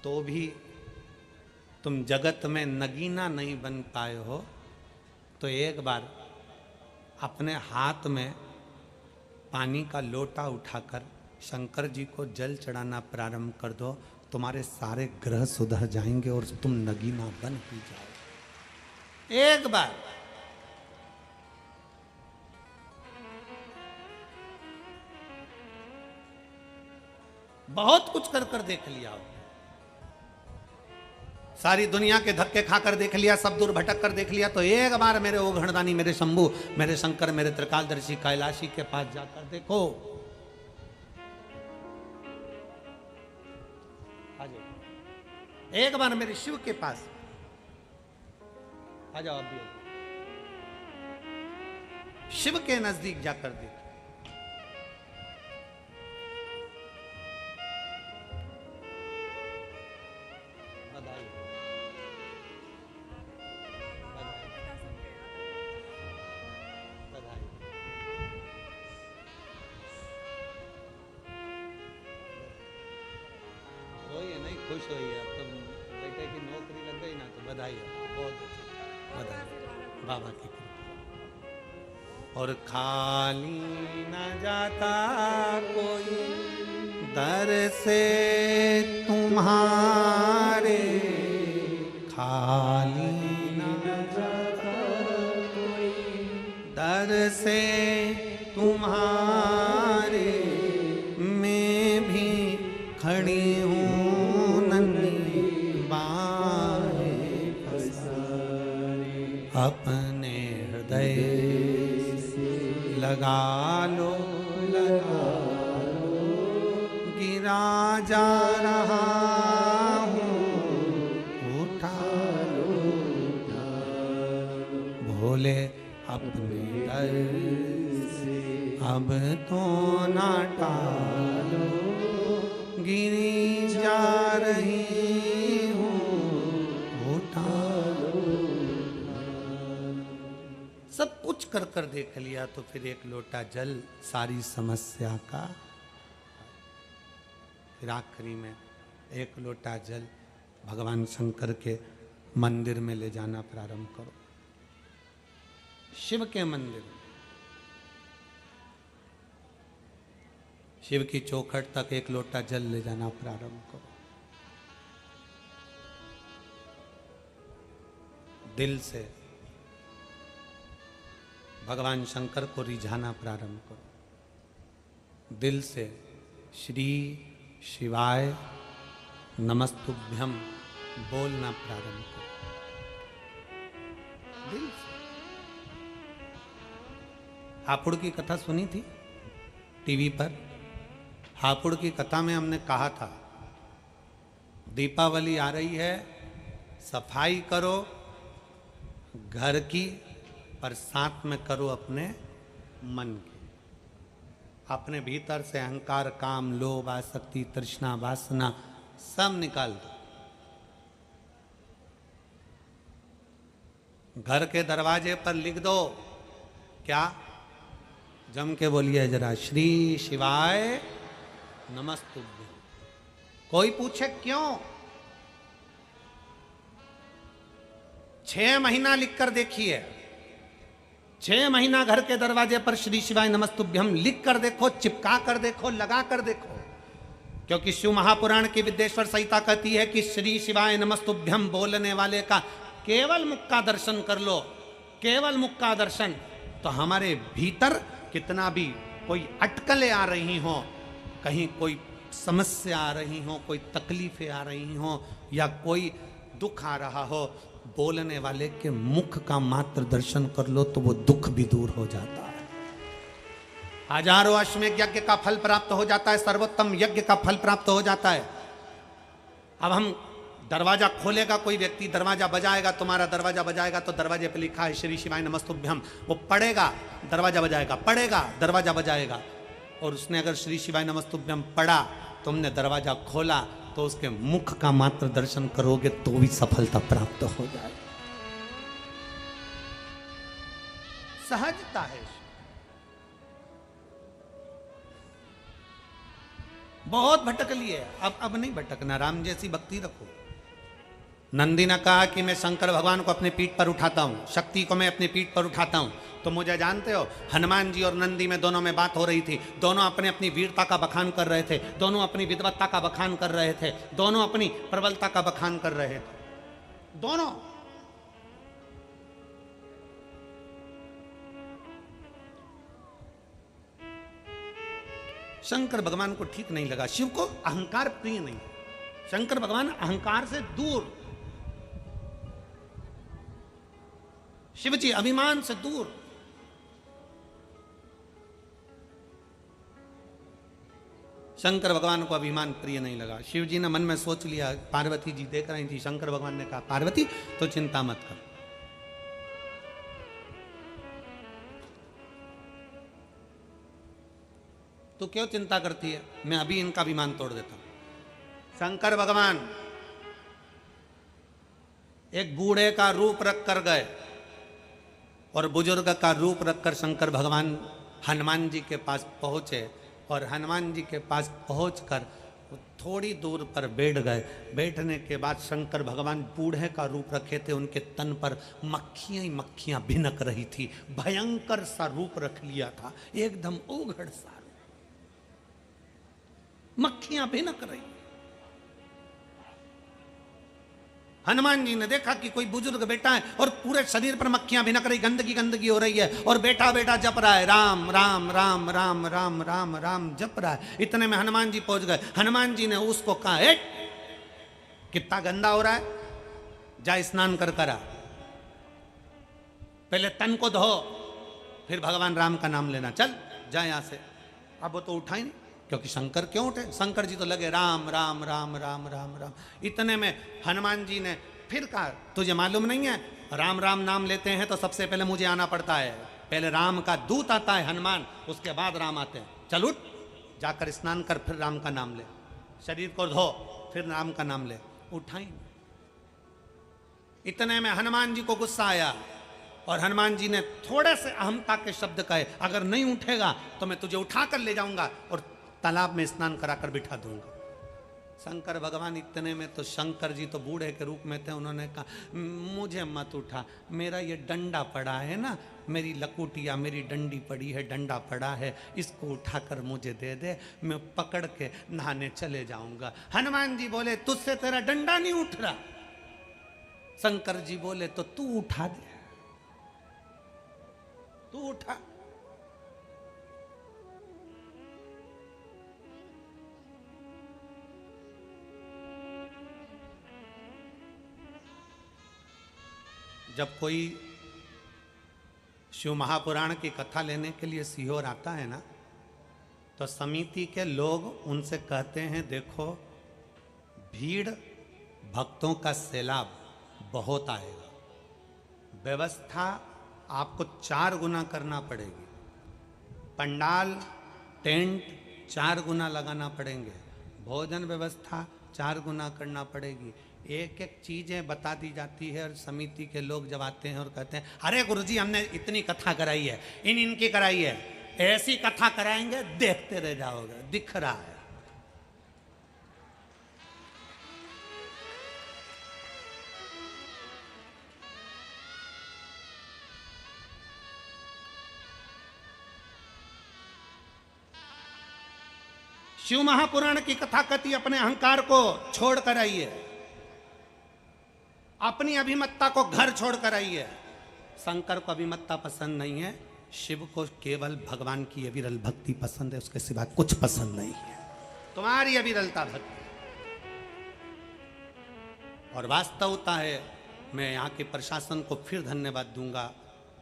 तो भी तुम जगत में नगीना नहीं बन पाए हो, तो एक बार अपने हाथ में पानी का लोटा उठाकर शंकर जी को जल चढ़ाना प्रारंभ कर दो। तुम्हारे सारे ग्रह सुधर जाएंगे और तुम नगीना बन ही जाओ। एक बार बहुत कुछ कर कर देख लिया, सारी दुनिया के धक्के खाकर देख लिया, सब दूर भटक कर देख लिया, तो एक बार मेरे ओघड़दानी, मेरे शंभू, मेरे शंकर, मेरे त्रिकालदर्शी कैलाशी के पास जाकर देखो। एक बार मेरे शिव के पास आ जाओ। अभी शिव के नजदीक जाकर देखो। खुश हुई है, अब तो बेटे की नौकरी लग गई ना, तो बधाई है, बहुत बधाई बाबा की कृपा। और खाली न जाता कोई दर से तुम्हारे, खाली न जाता कोई दर से तुम्हारे, मैं भी खड़ी हूँ अपने हृदय लगा लो, लगा लो, गिरा जा रहा हूँ, उठा लो, भोले अपने दर से अब तो ना टालो, गिरी जा रही हूँ, उठा लो। सब कुछ कर कर देख लिया, तो फिर एक लोटा जल सारी समस्या का। फिर आखिरी में एक लोटा जल भगवान शंकर के मंदिर में ले जाना प्रारंभ करो। शिव के मंदिर, शिव की चौखट तक एक लोटा जल ले जाना प्रारंभ करो। दिल से भगवान शंकर को रिझाना प्रारंभ करो। दिल से श्री शिवाय नमस्तुभ्यम बोलना प्रारंभ करो। दिल से। हापुड़ की कथा सुनी थी टीवी पर। हापुड़ की कथा में हमने कहा था, दीपावली आ रही है, सफाई करो घर की, पर साथ में करो अपने मन की। अपने भीतर से अहंकार, काम, लोभ, आसक्ति, तृष्णा, वासना सब निकाल दो। घर के दरवाजे पर लिख दो, क्या? जम के बोलिए जरा, श्री शिवाय नमस्तुभ्यं। कोई पूछे क्यों? 6 महीना लिख कर देखिए। 6 महीना घर के दरवाजे पर श्री शिवाय नमस्तुभ्यम लिख कर देखो, चिपका कर देखो, लगा कर देखो। क्योंकि शिव महापुराण की विद्येश्वर संहिता कहती है कि श्री शिवाय नमस्तुभ्यम बोलने वाले का केवल मुख का दर्शन कर लो, केवल मुख का दर्शन, तो हमारे भीतर कितना भी कोई अटकलें आ रही हो, कहीं कोई समस्या आ रही हो, कोई तकलीफें आ रही हो, या कोई दुख आ रहा हो, बोलने वाले के मुख का मात्र दर्शन कर लो तो वो दुख भी दूर हो जाता है। हजारों अश्वमेध यज्ञ का फल प्राप्त हो जाता है, सर्वोत्तम यज्ञ का फल प्राप्त हो जाता है। अब हम दरवाजा खोलेगा कोई व्यक्ति, दरवाजा बजाएगा, तुम्हारा दरवाजा बजाएगा, तो दरवाजे पे लिखा है श्री शिवाय नमस्तुभ्यम। वो पढ़ेगा, दरवाजा बजाएगा, पढ़ेगा, दरवाजा बजाएगा। और उसने अगर श्री शिवाय नमस्तुभ्यम पढ़ा, तुमने दरवाजा खोला, तो उसके मुख का मात्र दर्शन करोगे तो भी सफलता प्राप्त हो जाए। सहजता है। बहुत भटक लिए, अब नहीं भटकना, राम जैसी भक्ति रखो। नंदी ने कहा कि मैं शंकर भगवान को अपने पीठ पर उठाता हूँ, शक्ति को मैं अपने पीठ पर उठाता हूँ। तो मुझे जानते हो, हनुमान जी और नंदी में दोनों में बात हो रही थी। दोनों अपने अपनी वीरता का बखान कर रहे थे, दोनों अपनी विद्वत्ता का बखान कर रहे थे, दोनों अपनी प्रबलता का बखान कर रहे थे, दोनों। शंकर भगवान को ठीक नहीं लगा, शिव को अहंकार प्रिय नहीं। शंकर भगवान अहंकार से दूर, शिव जी अभिमान से दूर। शंकर भगवान को अभिमान प्रिय नहीं लगा। शिव जी ने मन में सोच लिया, पार्वती जी देख रही थी, शंकर भगवान ने कहा पार्वती तो चिंता मत कर, तू क्यों चिंता करती है, मैं अभी इनका अभिमान तोड़ देता हूं। शंकर भगवान एक बूढ़े का रूप रख कर गए और बुजुर्ग का रूप रखकर शंकर भगवान हनुमान जी के पास पहुंचे और हनुमान जी के पास पहुंचकर थोड़ी दूर पर बैठ गए। बैठने के बाद शंकर भगवान बूढ़े का रूप रखे थे, उनके तन पर मक्खियां ही मक्खियां भिनक रही थी, भयंकर सा रूप रख लिया था, एकदम ओघड़ सा, मक्खियां भिनक रही। हनुमान जी ने देखा कि कोई बुजुर्ग बेटा है और पूरे शरीर पर मक्खियां भिनक रही, गंदगी गंदगी हो रही है, और बेटा बेटा जप रहा है राम राम राम राम राम राम राम जप रहा है। इतने में हनुमान जी पहुंच गए। हनुमान जी ने उसको कहा, ए कितना गंदा हो रहा है, जा स्नान कर करा, पहले तन को धो, फिर भगवान राम का नाम लेना, चल जा यहां से। अब वो तो उठा ही नहीं, क्योंकि शंकर क्यों उठे, शंकर जी तो लगे राम राम राम राम राम राम। इतने में हनुमान जी ने फिर कहा, तुझे मालूम नहीं है, राम राम नाम लेते हैं तो सबसे पहले मुझे आना पड़ता है, पहले राम का दूत आता है हनुमान, उसके बाद राम आते हैं, चल उठ, जाकर स्नान कर, फिर राम का नाम ले, शरीर को धो, फिर राम का नाम ले। उठाई। इतने में हनुमान जी को गुस्सा आया और हनुमान जी ने थोड़े से अहमता के शब्द कहे, अगर नहीं उठेगा तो मैं तुझे उठाकर ले जाऊंगा और तालाब में स्नान कराकर बिठा दूंगा। शंकर भगवान इतने में तो, शंकर जी तो बूढ़े के रूप में थे, उन्होंने कहा मुझे मत उठा, मेरा ये डंडा पड़ा है ना, मेरी लकुटिया, मेरी डंडी पड़ी है, डंडा पड़ा है, इसको उठाकर मुझे दे दे, मैं पकड़ के नहाने चले जाऊंगा। हनुमान जी बोले तुझसे तेरा डंडा नहीं उठ रहा। शंकर जी बोले तो तू उठा दे, तू उठा। जब कोई शिव महापुराण की कथा लेने के लिए सीहोर आता है ना, तो समिति के लोग उनसे कहते हैं देखो भीड़ भक्तों का सैलाब बहुत आएगा, व्यवस्था आपको 4 गुना करना पड़ेगी, पंडाल टेंट 4 गुना लगाना पड़ेंगे, भोजन व्यवस्था 4 गुना करना पड़ेगी। एक एक चीजें बता दी जाती है और समिति के लोग जब आते हैं और कहते हैं अरे गुरुजी हमने इतनी कथा कराई है, इनकी कराई है, ऐसी कथा कराएंगे देखते रह जाओगे, दिख रहा है। शिव महापुराण की कथा कथी अपने अहंकार को छोड़कर आई है, अपनी अभिमत्ता को घर छोड़कर आई है। शंकर को अभिमत्ता पसंद नहीं है, शिव को केवल भगवान की अविरल भक्ति पसंद है, उसके सिवा कुछ पसंद नहीं है, तुम्हारी अविरलता भक्ति। और वास्तवता है, मैं यहाँ के प्रशासन को फिर धन्यवाद दूंगा,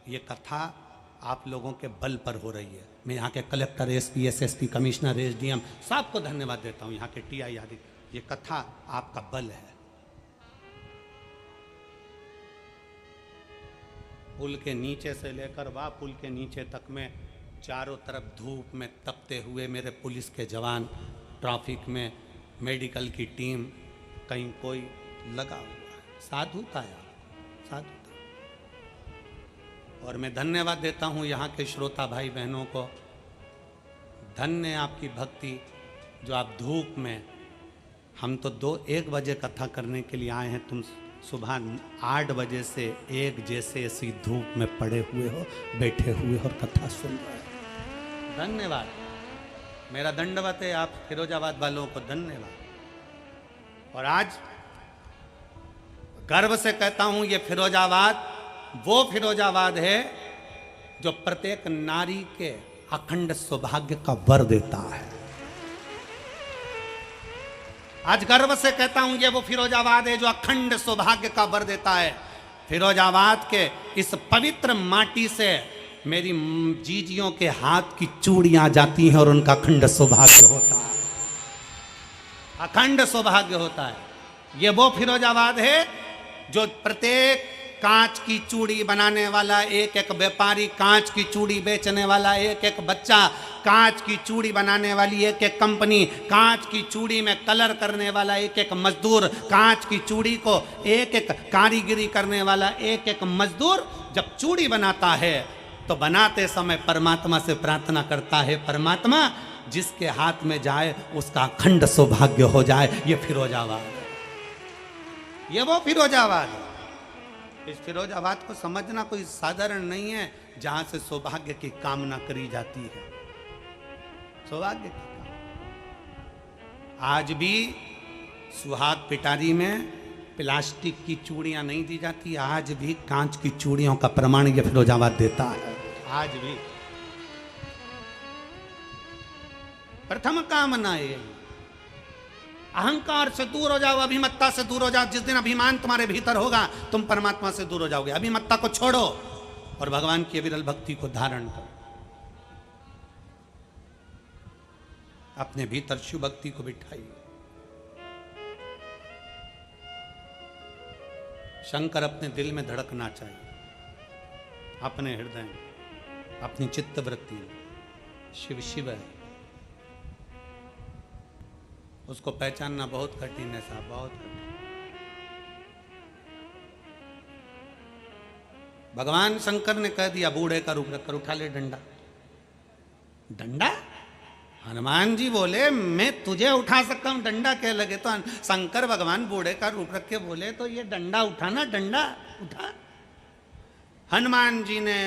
ये कथा आप लोगों के बल पर हो रही है। मैं यहाँ के collector, SP, SSP, commissioner, SDM सबको धन्यवाद देता हूँ, यहाँ के टीआई आदि, ये कथा आपका बल है। पुल के नीचे से लेकर वह पुल के नीचे तक में चारों तरफ धूप में तपते हुए मेरे पुलिस के जवान, ट्रैफिक में मेडिकल की टीम, कहीं कोई लगा हुआ है, साधुता यार, साधुता। और मैं धन्यवाद देता हूँ यहाँ के श्रोता भाई बहनों को, धन्य आपकी भक्ति, जो आप धूप में, हम तो 1 बजे कथा करने के लिए आए हैं, तुम सुबह 8 बजे से 1 जैसे ऐसी धूप में पड़े हुए हो, बैठे हुए हो और कथा सुन रहे हो। धन्यवाद, मेरा दंडवत है आप फिरोजाबाद वालों को, धन्यवाद। और आज गर्व से कहता हूं ये फिरोजाबाद वो फिरोजाबाद है जो प्रत्येक नारी के अखंड सौभाग्य का वर देता है। आज गर्व से कहता हूं ये वो फिरोजाबाद है जो अखंड सौभाग्य का वर देता है। फिरोजाबाद के इस पवित्र माटी से मेरी जीजियों के हाथ की चूड़ियां जाती हैं और उनका अखंड सौभाग्य होता है, अखंड सौभाग्य होता है। ये वो फिरोजाबाद है जो प्रत्येक कांच की चूड़ी बनाने वाला, एक एक व्यापारी कांच की चूड़ी बेचने वाला, एक एक बच्चा कांच की चूड़ी बनाने वाली, एक एक कंपनी कांच की चूड़ी में कलर करने वाला, एक एक मजदूर कांच की चूड़ी को, एक एक कारीगरी करने वाला, एक एक मजदूर जब चूड़ी बनाता है तो बनाते समय परमात्मा से प्रार्थना करता है, परमात्मा जिसके हाथ में जाए उसका अखंड सौभाग्य हो जाए। ये फिरोजाबाद है, ये वो फिरोजाबाद है। इस फिरोजाबाद को समझना कोई साधारण नहीं है जहां से सौभाग्य की कामना करी जाती है, सौभाग्य की कामना। आज भी सुहाग पिटारी में प्लास्टिक की चूड़ियां नहीं दी जाती, आज भी कांच की चूड़ियों का प्रमाण यह फिरोजाबाद देता है। आज भी प्रथम कामना है अहंकार से दूर हो जाओ, अभिमत्ता से दूर हो जाओ। जिस दिन अभिमान तुम्हारे भीतर होगा तुम परमात्मा से दूर हो जाओगे। अभिमत्ता को छोड़ो और भगवान की अविरल भक्ति को धारण करो। अपने भीतर शिव भक्ति को बिठाइए। शंकर अपने दिल में धड़कना चाहिए, अपने हृदय में, अपनी चित्त वृत्ति में। शिव शिव है, उसको पहचानना बहुत कठिन है साहब, बहुत कठिन। भगवान शंकर ने कह दिया बूढ़े का रूप रखकर उठा ले डंडा। डंडा? हनुमान जी बोले मैं तुझे उठा सकता हूं, डंडा क्या लगे? तो शंकर भगवान बूढ़े का रूप रख के बोले तो ये डंडा उठाना, डंडा उठा। हनुमान जी ने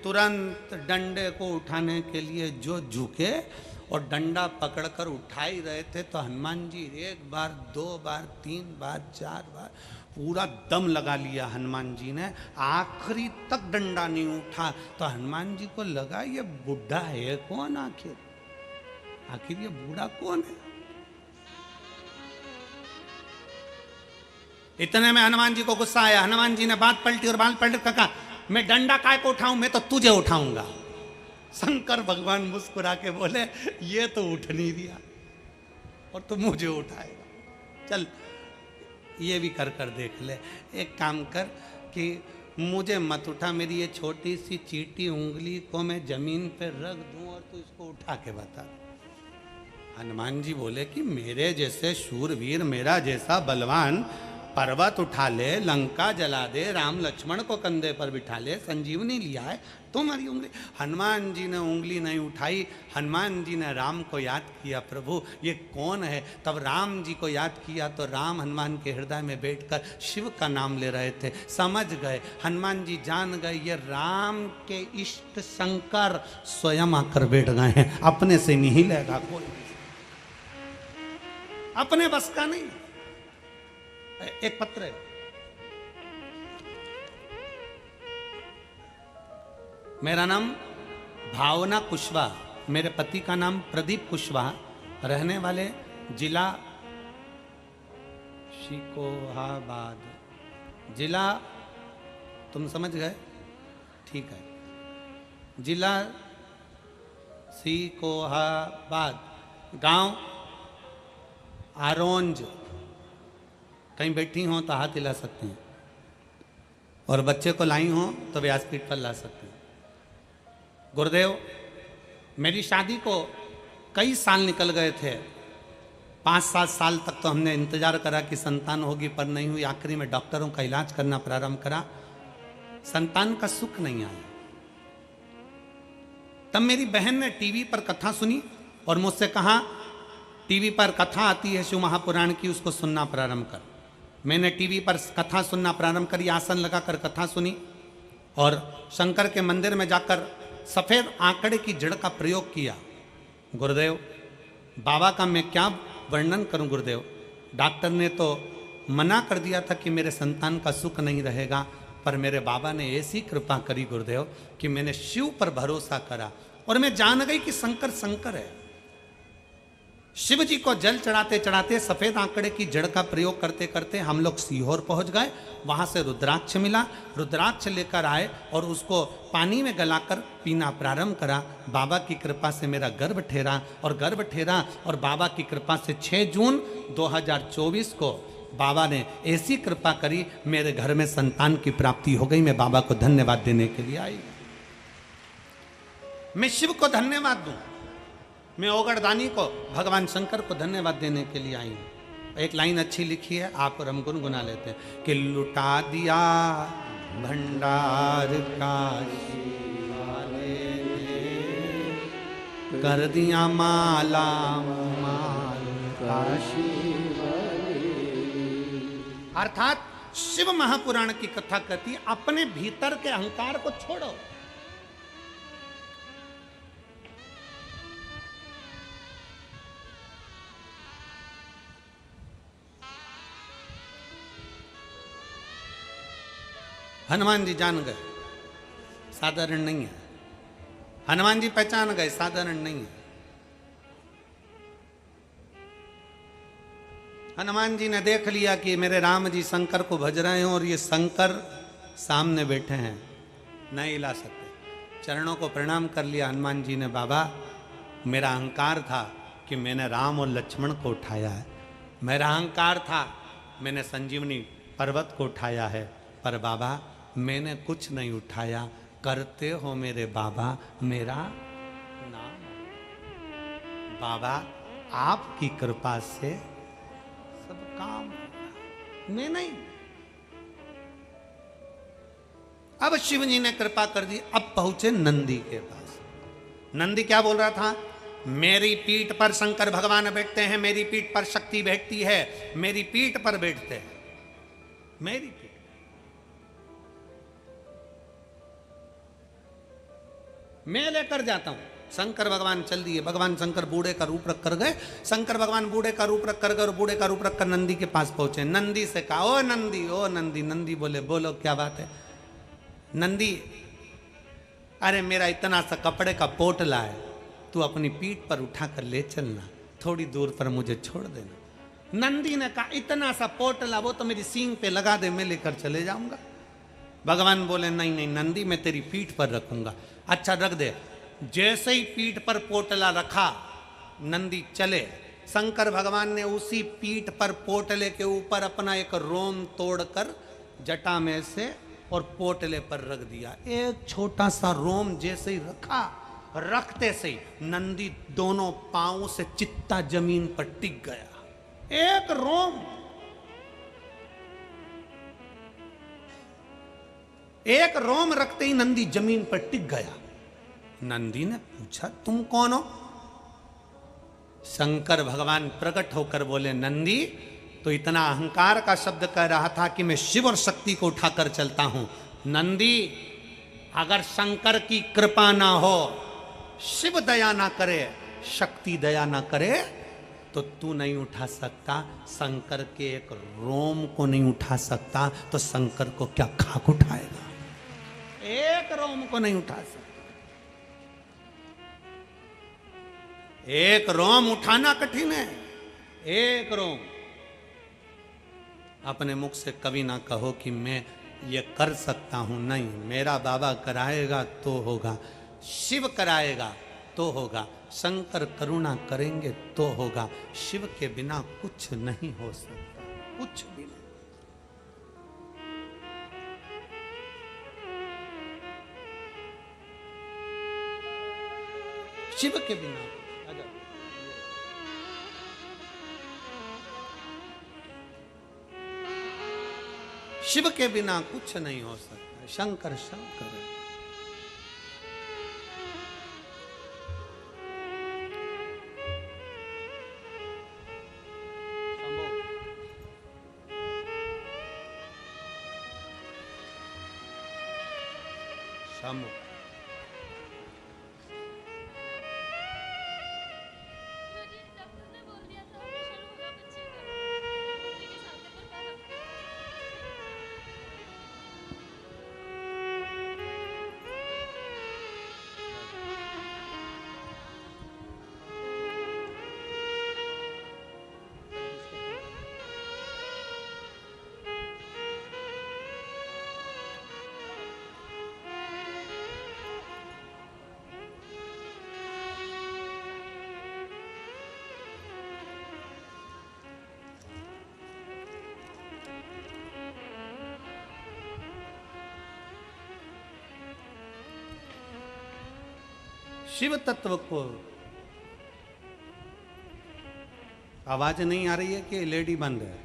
तुरंत डंडे को उठाने के लिए जो झुके और डंडा पकड़कर उठा ही रहे थे तो हनुमान जी 1 बार 2 बार 3 बार 4 बार पूरा दम लगा लिया हनुमान जी ने, आखिरी तक डंडा नहीं उठा। तो हनुमान जी को लगा ये बुढ़ा है कौन, आखिर ये बूढ़ा कौन है? इतने में हनुमान जी को गुस्सा आया। हनुमान जी ने बात पलटी और बात पलट कर कहा मैं डंडा काय को उठाऊं, मैं तो तुझे उठाऊंगा। शंकर भगवान मुस्कुरा के बोले ये तो उठ नहीं दिया और तू मुझे उठाएगा, चल ये भी कर कर देख ले। एक काम कर कि मुझे मत उठा, मेरी ये छोटी सी चीटी उंगली को मैं जमीन पे रख दूं और तू इसको उठा के बता। हनुमान जी बोले कि मेरे जैसे शूरवीर, मेरा जैसा बलवान पर्वत उठा ले, लंका जला दे, राम लक्ष्मण को कंधे पर बिठा ले, संजीवनी लिया है, तुम्हारी उंगली। हनुमान जी ने उंगली नहीं उठाई। हनुमान जी ने राम को याद किया, प्रभु ये कौन है? तब राम जी को याद किया तो राम हनुमान के हृदय में बैठकर शिव का नाम ले रहे थे। समझ गए, हनुमान जी जान गए ये राम के इष्ट शंकर स्वयं आकर बैठ गए हैं। अपने से नहीं लेगा कोई, अपने बस का नहीं। एक पत्र है, मेरा नाम भावना कुशवाहा, मेरे पति का नाम प्रदीप कुशवाहा, रहने वाले जिला शिकोहाबाद, जिला तुम समझ गए, ठीक है, जिला शिकोहाबाद, गांव आरोंज। कहीं बैठी हो तो हाथ हिला सकते हैं और बच्चे को लाई हो तो व्यासपीठ पर ला सकते हैं। गुरुदेव, मेरी शादी को कई साल निकल गए थे, 5-7 साल तक तो हमने इंतजार करा कि संतान होगी, पर नहीं हुई। आखिरी में डॉक्टरों का इलाज करना प्रारंभ करा, संतान का सुख नहीं आया। तब मेरी बहन ने टीवी पर कथा सुनी और मुझसे कहा टीवी पर कथा आती है शिव महापुराण की, उसको सुनना प्रारंभ कर। मैंने टीवी पर कथा सुनना प्रारंभ करी, आसन लगाकर कथा सुनी और शंकर के मंदिर में जाकर सफेद आंकड़े की जड़ का प्रयोग किया। गुरुदेव, बाबा का मैं क्या वर्णन करूं गुरुदेव। डॉक्टर ने तो मना कर दिया था कि मेरे संतान का सुख नहीं रहेगा, पर मेरे बाबा ने ऐसी कृपा करी गुरुदेव कि मैंने शिव पर भरोसा करा और मैं जान गई कि शंकर शंकर है। शिव जी को जल चढ़ाते चढ़ाते सफेद आंकड़े की जड़ का प्रयोग करते करते हम लोग सीहोर पहुंच गए। वहां से रुद्राक्ष मिला, रुद्राक्ष लेकर आए और उसको पानी में गलाकर पीना प्रारंभ करा। बाबा की कृपा से मेरा गर्भ ठहरा और गर्भ ठहरा और बाबा की कृपा से 6 जून 2024 को बाबा ने ऐसी कृपा करी, मेरे घर में संतान की प्राप्ति हो गई। मैं बाबा को धन्यवाद देने के लिए आई। मैं शिव को धन्यवाद दूं, मैं ओगड़दानी को, भगवान शंकर को धन्यवाद देने के लिए आई हूं। एक लाइन अच्छी लिखी है, आप और हम गुनगुना लेते हैं कि लुटा दिया भंडार काशी वाले ने, कर दिया माला माल काशी वाले। अर्थात शिव महापुराण की कथा कहती अपने भीतर के अहंकार को छोड़ो। हनुमान जी जान गए, साधारण नहीं है। हनुमान जी पहचान गए, साधारण नहीं है। हनुमान जी ने देख लिया कि मेरे राम जी शंकर को भज रहे हैं और ये शंकर सामने बैठे हैं, नहीं हिला सकते। चरणों को प्रणाम कर लिया हनुमान जी ने। बाबा, मेरा अहंकार था कि मैंने राम और लक्ष्मण को उठाया है, मेरा अहंकार था मैंने संजीवनी पर्वत को उठाया है, पर बाबा मैंने कुछ नहीं उठाया। करते हो मेरे बाबा मेरा नाम। बाबा, आपकी कृपा से सब काम होगा, मैं नहीं। अब शिव जी ने कृपा कर दी। अब पहुंचे नंदी के पास। नंदी क्या बोल रहा था? मेरी पीठ पर शंकर भगवान बैठते हैं, मेरी पीठ पर शक्ति बैठती है, मेरी पीठ पर बैठते हैं, मेरी पीठ। मैं लेकर जाता हूं। शंकर भगवान चल दिए। भगवान शंकर बूढ़े का रूप रख कर गए। शंकर भगवान बूढ़े का रूप रख कर गए और बूढ़े का रूप रख कर नंदी के पास पहुंचे। नंदी से कहा, ओ नंदी, ओ नंदी। नंदी बोले, बोलो क्या बात है। नंदी, अरे मेरा इतना सा कपड़े का पोटला है, तू अपनी पीठ पर उठा कर ले चलना, थोड़ी दूर पर मुझे छोड़ देना। नंदी ने कहा, इतना सा पोटला, वो तो मेरी सींग पे लगा दे, मैं लेकर चले जाऊंगा। भगवान बोले, नहीं नहीं नंदी, मैं तेरी पीठ पर रखूंगा। अच्छा रख दे। जैसे ही पीठ पर पोटला रखा, नंदी चले। शंकर भगवान ने उसी पीठ पर पोटले के ऊपर अपना एक रोम तोड़कर जटा में से और पोटले पर रख दिया। एक छोटा सा रोम जैसे ही रखा, रखते से नंदी दोनों पांवों से चित्ता जमीन पर टिक गया। एक रोम, एक रोम रखते ही नंदी जमीन पर टिक गया। नंदी ने पूछा, तुम कौन हो? शंकर भगवान प्रकट होकर बोले, नंदी तो इतना अहंकार का शब्द कह रहा था कि मैं शिव और शक्ति को उठाकर चलता हूं। नंदी, अगर शंकर की कृपा ना हो, शिव दया ना करे, शक्ति दया ना करे, तो तू नहीं उठा सकता। शंकर के एक रोम को नहीं उठा सकता, तो शंकर को क्या खाक उठाएगा? एक रोम को नहीं उठा सकता। एक रोम उठाना कठिन है। एक रोम। अपने मुख से कभी ना कहो कि मैं ये कर सकता हूं। नहीं, मेरा बाबा कराएगा तो होगा, शिव कराएगा तो होगा, शंकर करुणा करेंगे तो होगा। शिव के बिना कुछ नहीं हो सकता, कुछ भी नहीं। शिव के बिना शिव के बिना कुछ नहीं हो सकता। शंकर शंकर है। शंभु। शिव तत्व को आवाज नहीं आ रही है कि एलईडी बंद है?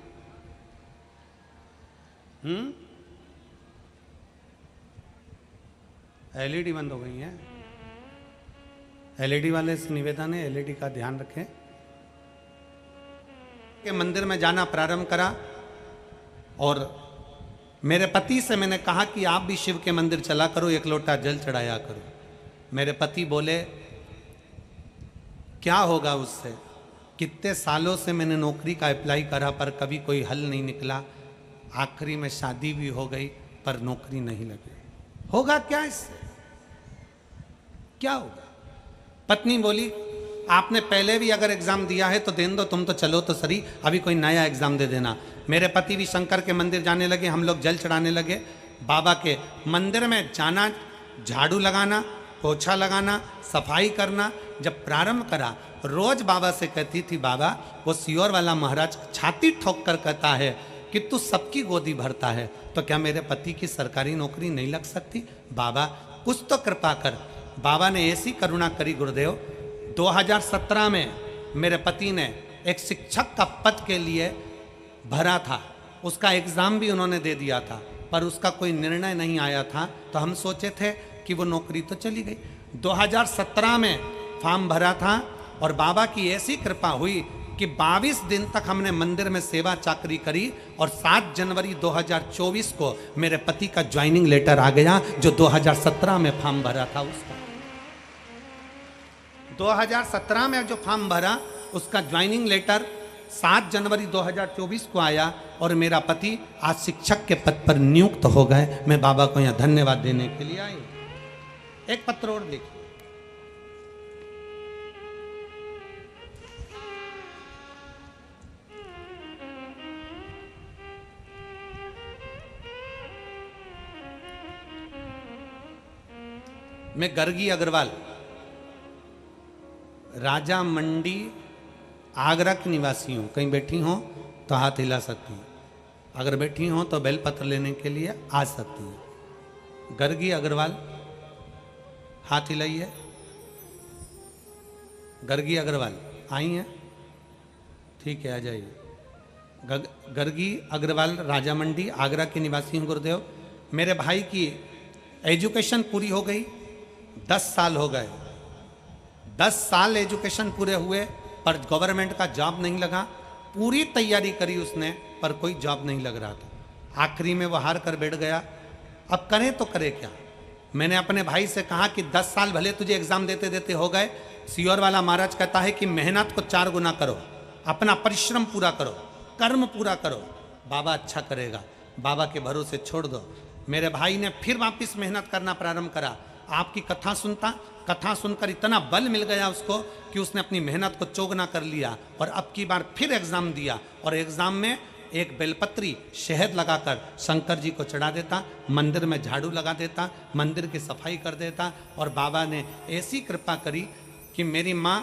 एलईडी बंद हो गई है। एलईडी वाले से निवेदन है, एलईडी का ध्यान रखें। के मंदिर में जाना प्रारंभ करा और मेरे पति से मैंने कहा कि आप भी शिव के मंदिर चला करो, एक लोटा जल चढ़ाया करो। मेरे पति बोले क्या होगा उससे? कितने सालों से मैंने नौकरी का अप्लाई करा पर कभी कोई हल नहीं निकला। आखिरी में शादी भी हो गई पर नौकरी नहीं लगी। होगा क्या इससे? क्या होगा? पत्नी बोली आपने पहले भी अगर एग्जाम दिया है तो देने दो, तुम तो चलो तो सही, अभी कोई नया एग्जाम दे देना। मेरे पति भी शंकर के मंदिर जाने लगे, हम लोग जल चढ़ाने लगे। बाबा के मंदिर में जाना, झाड़ू लगाना, पोछा लगाना, सफाई करना। जब प्रारंभ करा रोज बाबा से कहती थी, बाबा वो सियोर वाला महाराज छाती ठोक कर कहता है कि तू सबकी गोदी भरता है, तो क्या मेरे पति की सरकारी नौकरी नहीं लग सकती? बाबा कुछ तो कृपा कर। बाबा ने ऐसी करुणा करी गुरुदेव, 2017 में मेरे पति ने एक शिक्षक का पद के लिए भरा था, उसका एग्जाम भी उन्होंने दे दिया था, पर उसका कोई निर्णय नहीं आया था। तो हम सोचे थे कि वो नौकरी तो चली गई। 2017 में फॉर्म भरा था और बाबा की ऐसी कृपा हुई कि 22 दिन तक हमने मंदिर में सेवा चाकरी करी और 7 जनवरी 2024 को मेरे पति का ज्वाइनिंग लेटर आ गया, जो 2017 में फॉर्म भरा था उसका। 2017 में जो फॉर्म भरा उसका ज्वाइनिंग लेटर 7 जनवरी 2024 को आया और मेरा पति आज शिक्षक के पद पर नियुक्त हो गए। मैं बाबा को यहाँ धन्यवाद देने के लिए आई। एक पत्र और देखिए। मैं गर्गी अग्रवाल, राजा मंडी आगरा की निवासी हूँ। कहीं बैठी हो तो हाथ हिला सकती हूँ, अगर बैठी हो तो बेलपत्र लेने के लिए आ सकती हूँ। गर्गी अग्रवाल, हाथ हिलाइए। गर्गी अग्रवाल आई हैं? ठीक है, आ जाइए। गर्गी अग्रवाल, राजा मंडी आगरा की निवासी हूँ गुरुदेव। मेरे भाई की एजुकेशन पूरी हो गई, 10 साल हो गए। 10 साल एजुकेशन पूरे हुए पर गवर्नमेंट का जॉब नहीं लगा। पूरी तैयारी करी उसने पर कोई जॉब नहीं लग रहा था। आखिरी में वो हार कर बैठ गया। अब करें तो करे क्या? मैंने अपने भाई से कहा कि 10 साल भले तुझे एग्जाम देते देते हो गए, सियोर वाला महाराज कहता है कि मेहनत को 4 गुना करो, अपना परिश्रम पूरा करो, कर्म पूरा करो, बाबा अच्छा करेगा। बाबा के भरोसे छोड़ दो। मेरे भाई ने फिर वापस मेहनत करना प्रारंभ करा। आपकी कथा सुनता, कथा सुनकर इतना बल मिल गया उसको कि उसने अपनी मेहनत को चौगुना कर लिया और अब की बार फिर एग्जाम दिया और एग्जाम में एक बेलपत्री शहद लगाकर शंकर जी को चढ़ा देता, मंदिर में झाड़ू लगा देता, मंदिर की सफाई कर देता। और बाबा ने ऐसी कृपा करी कि मेरी माँ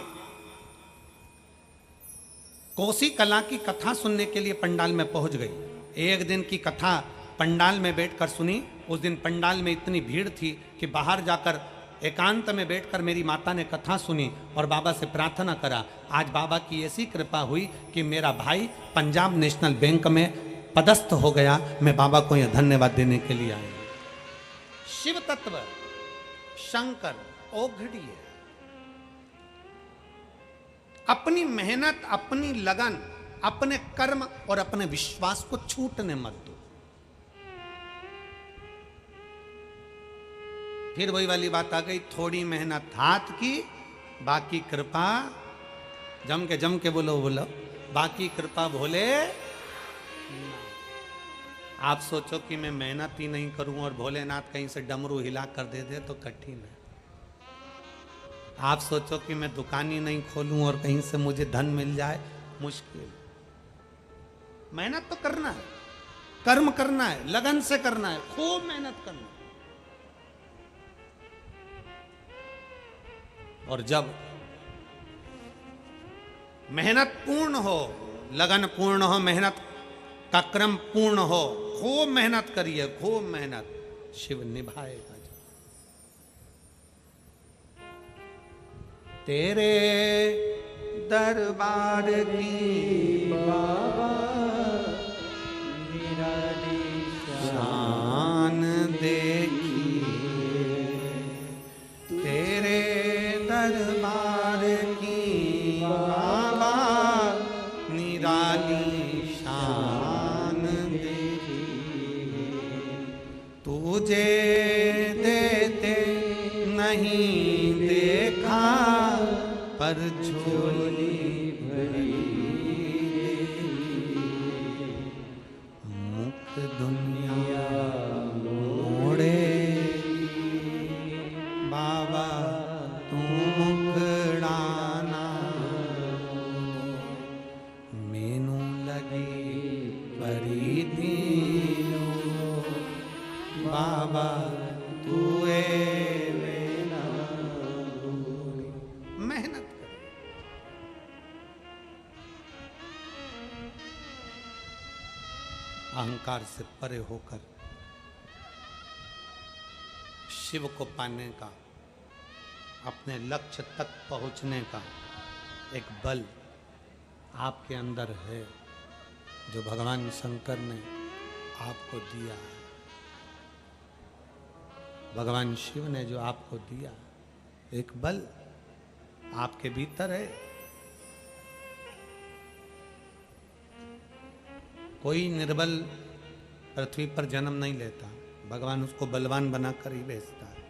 कोसी कला की कथा सुनने के लिए पंडाल में पहुंच गई। एक दिन की कथा पंडाल में बैठकर सुनी। उस दिन पंडाल में इतनी भीड़ थी कि बाहर जाकर एकांत में बैठकर मेरी माता ने कथा सुनी और बाबा से प्रार्थना करा। आज बाबा की ऐसी कृपा हुई कि मेरा भाई पंजाब नेशनल बैंक में पदस्थ हो गया। मैं बाबा को यह धन्यवाद देने के लिए आया। शिव तत्व शंकर औघड़ी है। अपनी मेहनत, अपनी लगन, अपने कर्म और अपने विश्वास को छूटने मत दो। फिर वही वाली बात आ गई, थोड़ी मेहनत हाथ की, बाकी कृपा, जम के बोलो बोलो, बाकी कृपा भोले। आप सोचो कि मैं मेहनत ही नहीं करूं और भोलेनाथ कहीं से डमरू हिला कर दे दे तो कठिन है। आप सोचो कि मैं दुकान ही नहीं खोलूं और कहीं से मुझे धन मिल जाए, मुश्किल। मेहनत तो करना है, कर्म करना है, लगन से करना है, खूब मेहनत करना है। और जब मेहनत पूर्ण हो, लगन पूर्ण हो, मेहनत का क्रम पूर्ण हो, खूब मेहनत करिए, खूब मेहनत, शिव निभाएगा। तेरे दरबार की बाबा निराली शान देखिए, तेरे दरबार की बाबा निराली शान देखिए, तुझे देते नहीं देखा पर झोली भरी, मुख दुनिया मोड़े बाबा तू मुखड़ाना, मेनू लगी परी थी बाबा तू मेहनत कर। अहंकार से परे होकर शिव को पाने का, अपने लक्ष्य तक पहुंचने का एक बल आपके अंदर है, जो भगवान शंकर ने आपको दिया है। भगवान शिव ने जो आपको दिया एक बल आपके भीतर है। कोई निर्बल पृथ्वी पर जन्म नहीं लेता, भगवान उसको बलवान बनाकर ही भेजता है।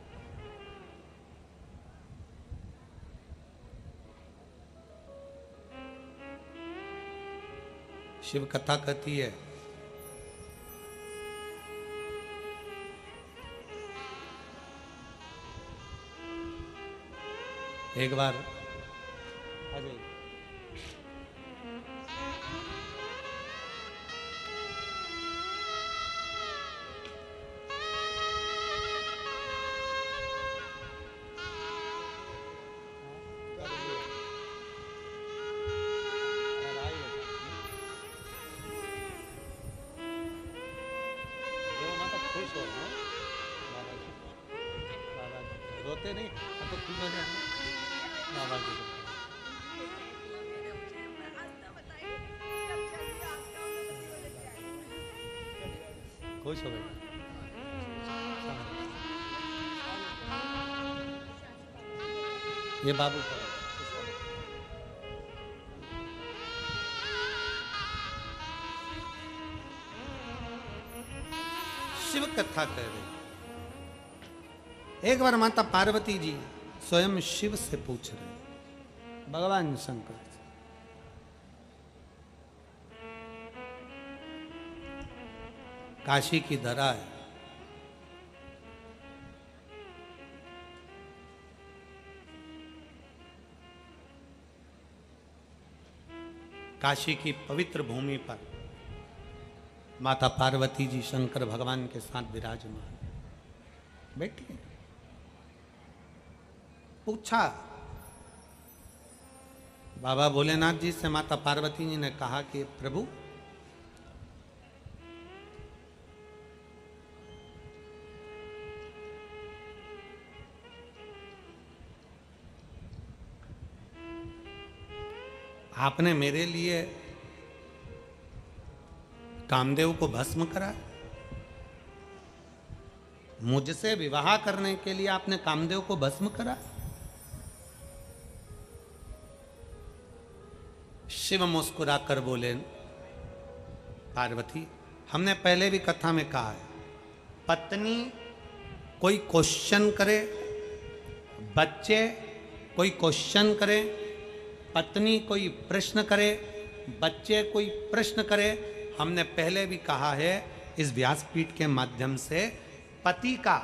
शिव कथा कहती है, एक बार खुश हो रोते नहीं, अब तो खुश हो जाए बाबा जी। खुश हो गए। ये बाबू शिव कथा कह रहे। एक बार माता पार्वती जी स्वयं शिव से पूछ रहे, भगवान शंकर से, काशी की धरा है, काशी की पवित्र भूमि पर माता पार्वती जी शंकर भगवान के साथ विराजमान बैठी। पूछा बाबा भोलेनाथ जी से, माता पार्वती जी ने कहा कि प्रभु आपने मेरे लिए कामदेव को भस्म करा, मुझसे विवाह करने के लिए आपने कामदेव को भस्म करा। शिव मुस्कुराकर बोले, पार्वती हमने पहले भी कथा में कहा है, पत्नी कोई क्वेश्चन करे, बच्चे कोई क्वेश्चन करे, पत्नी कोई प्रश्न करे, बच्चे कोई प्रश्न करे। हमने पहले भी कहा है इस व्यासपीठ के माध्यम से, पति का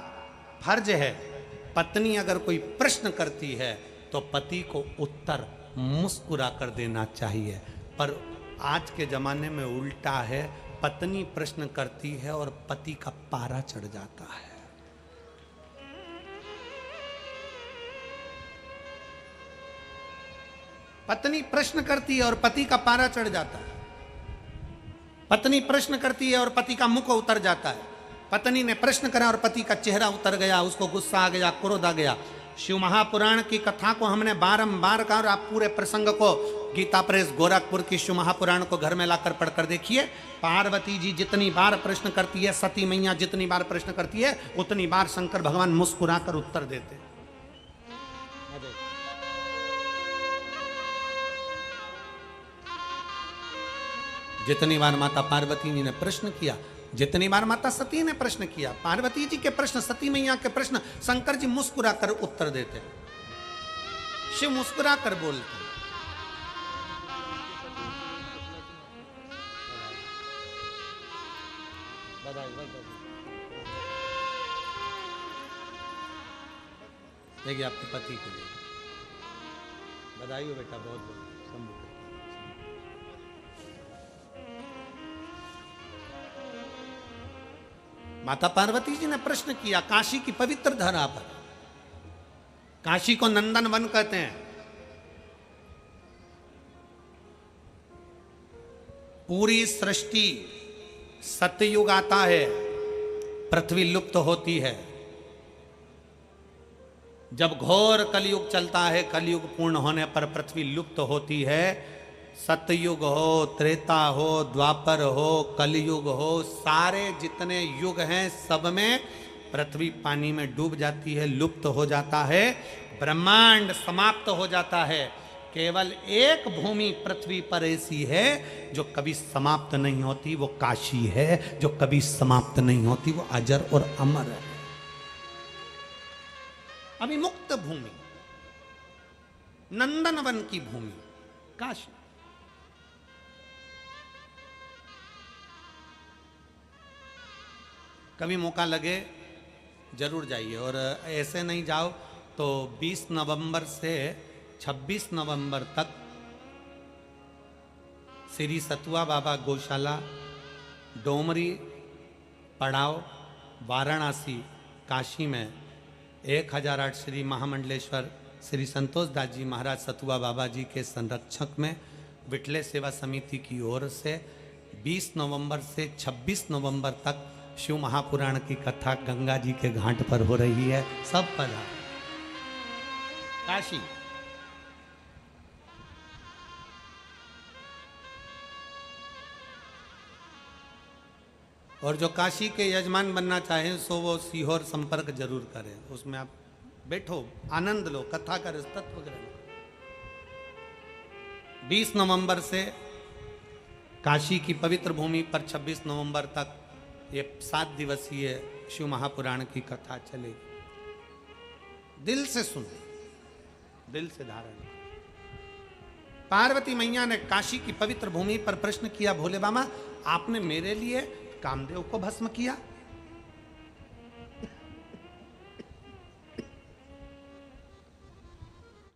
फर्ज है, पत्नी अगर कोई प्रश्न करती है तो पति को उत्तर मुस्कुरा कर देना चाहिए। पर आज के जमाने में उल्टा है, पत्नी प्रश्न करती है और पति का पारा चढ़ जाता है। पत्नी प्रश्न करती है और पति का पारा चढ़ जाता है। पत्नी प्रश्न करती है और पति का मुख उतर जाता है। पत्नी ने प्रश्न करा और पति का चेहरा उतर गया, उसको गुस्सा आ गया, क्रोध आ गया। शिव महापुराण की कथा को हमने बारंबार कहा और आप पूरे प्रसंग को गीता प्रेस गोरखपुर की शिव महापुराण को घर में लाकर पढ़कर देखिए। पार्वती जी जितनी बार प्रश्न करती है, सती मैया जितनी बार प्रश्न करती है, उतनी बार शंकर भगवान मुस्कुराकर उत्तर देते। जितनी बार माता पार्वती जी ने प्रश्न किया, जितनी बार माता सती ने प्रश्न किया, पार्वती जी के प्रश्न, सती मैया के प्रश्न, शंकर जी मुस्कुरा कर उत्तर देते। शिव मुस्कुरा कर बोलते। देखिए आपके पति के लिए बधाई हो बेटा, बहुत बहुत। माता पार्वती जी ने प्रश्न किया काशी की पवित्र धरा पर। काशी को नंदन वन कहते हैं। पूरी सृष्टि, सतयुग आता है, पृथ्वी लुप्त होती है। जब घोर कलयुग चलता है, कलयुग पूर्ण होने पर पृथ्वी लुप्त होती है। सतयुग हो, त्रेता हो, द्वापर हो, कलयुग हो, सारे जितने युग हैं सब में पृथ्वी पानी में डूब जाती है, लुप्त हो जाता है, ब्रह्मांड समाप्त हो जाता है। केवल एक भूमि पृथ्वी पर ऐसी है जो कभी समाप्त नहीं होती, वो काशी है। जो कभी समाप्त नहीं होती, वो अजर और अमर है। अभी मुक्त भूमि, नंदनवन की भूमि काशी। कभी मौका लगे जरूर जाइए, और ऐसे नहीं जाओ तो 20 नवंबर से 26 नवंबर तक श्री सतुआ बाबा गौशाला, डोमरी, पड़ाव, वाराणसी, काशी में 1008 श्री महामंडलेश्वर श्री संतोष दास जी महाराज सतुआ बाबा जी के संरक्षक में विठले सेवा समिति की ओर से 20 नवंबर से 26 नवंबर तक शिव महापुराण की कथा गंगा जी के घाट पर हो रही है। सब पधार काशी। और जो काशी के यजमान बनना चाहें सो वो सीहोर संपर्क जरूर करें। उसमें आप बैठो, आनंद लो, कथा का तत्व ग्रहण। 20 नवंबर से काशी की पवित्र भूमि पर 26 नवंबर तक ये 7 दिवसीय शिव महापुराण की कथा चलेगी। दिल से सुनो, दिल से धारण। पार्वती मैया ने काशी की पवित्र भूमि पर प्रश्न किया, भोले बाबा आपने मेरे लिए कामदेव को भस्म किया,